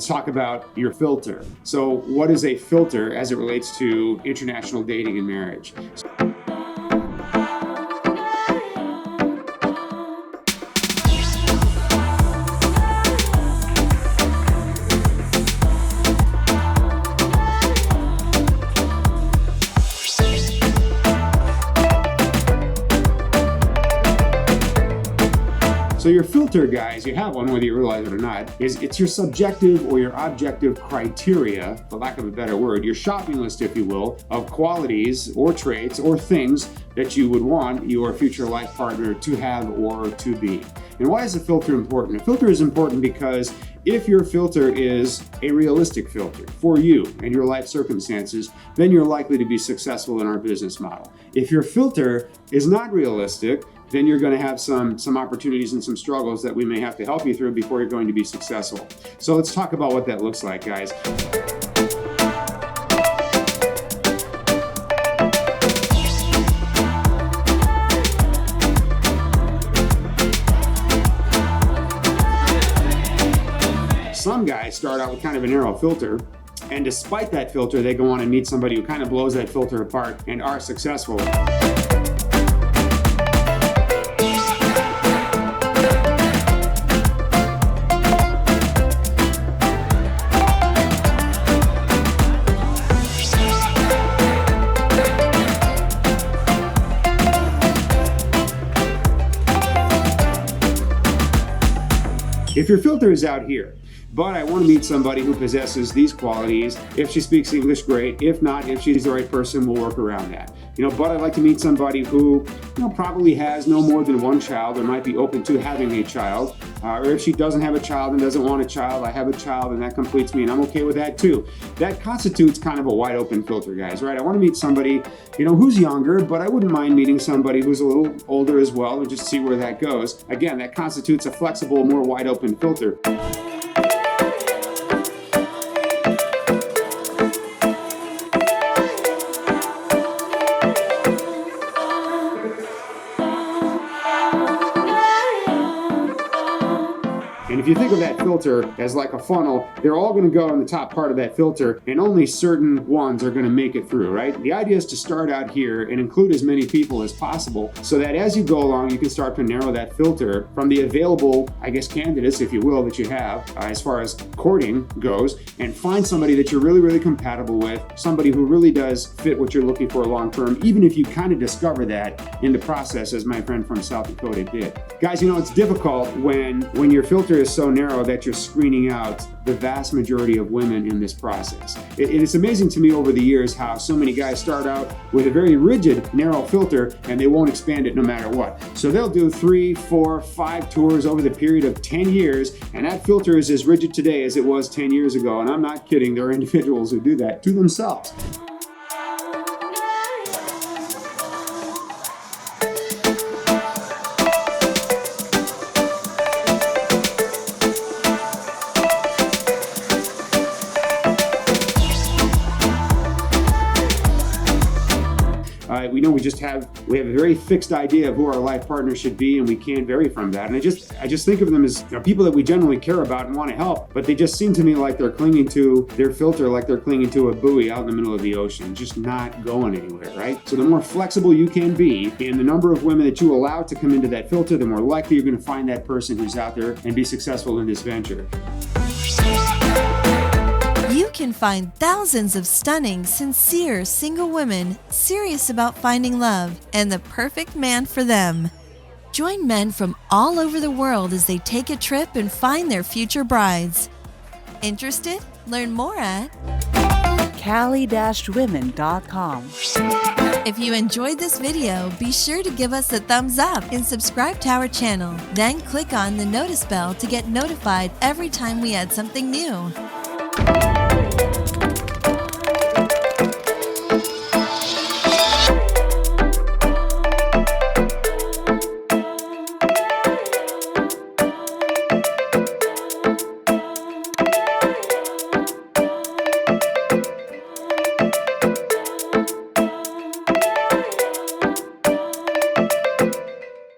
let's talk about your filter. So what is a filter as it relates to international dating and marriage? So your filter, guys, you have one whether you realize it or not, it's your subjective or your objective criteria, for lack of a better word, your shopping list, if you will, of qualities or traits or things that you would want your future life partner to have or to be. And why is a filter important? A filter is important because if your filter is a realistic filter for you and your life circumstances, then you're likely to be successful in our business model. If your filter is not realistic, then you're going to have some opportunities and some struggles that we may have to help you through before you're going to be successful. So let's talk about what that looks like, guys. Some guys start out with kind of a narrow filter, and despite that filter, they go on and meet somebody who kind of blows that filter apart and are successful. If your filter is out here, but I want to meet somebody who possesses these qualities. If she speaks English, great. If not, if she's the right person, we'll work around that. But I'd like to meet somebody who, probably has no more than one child or might be open to having a child. Or if she doesn't have a child and doesn't want a child, I have a child and that completes me and I'm okay with that too. That constitutes kind of a wide open filter, guys, right? I want to meet somebody, who's younger, but I wouldn't mind meeting somebody who's a little older as well and just see where that goes. Again, that constitutes a flexible, more wide open filter. And if you think of that filter as like a funnel, they're all going to go in the top part of that filter and only certain ones are going to make it through, right? The idea is to start out here and include as many people as possible so that as you go along, you can start to narrow that filter from the available, candidates, if you will, that you have as far as courting goes, and find somebody that you're really, really compatible with, somebody who really does fit what you're looking for long term, even if you kind of discover that in the process, as my friend from South Dakota did. Guys, it's difficult when your filter is so narrow that you're screening out the vast majority of women in this process. It's amazing to me over the years how so many guys start out with a very rigid, narrow filter and they won't expand it no matter what. So they'll do 3, 4, 5 tours over the period of 10 years, and that filter is as rigid today as it was 10 years ago. And I'm not kidding, there are individuals who do that to themselves. We have a very fixed idea of who our life partner should be, and we can't vary from that. And I just think of them as people that we generally care about and want to help, but they just seem to me like they're clinging to their filter, like they're clinging to a buoy out in the middle of the ocean, just not going anywhere, right? So the more flexible you can be in the number of women that you allow to come into that filter, the more likely you're going to find that person who's out there and be successful in this venture. You can find thousands of stunning, sincere, single women serious about finding love and the perfect man for them. Join men from all over the world as they take a trip and find their future brides. Interested? Learn more at Cali-women.com. If you enjoyed this video, be sure to give us a thumbs up and subscribe to our channel. Then click on the notice bell to get notified every time we add something new.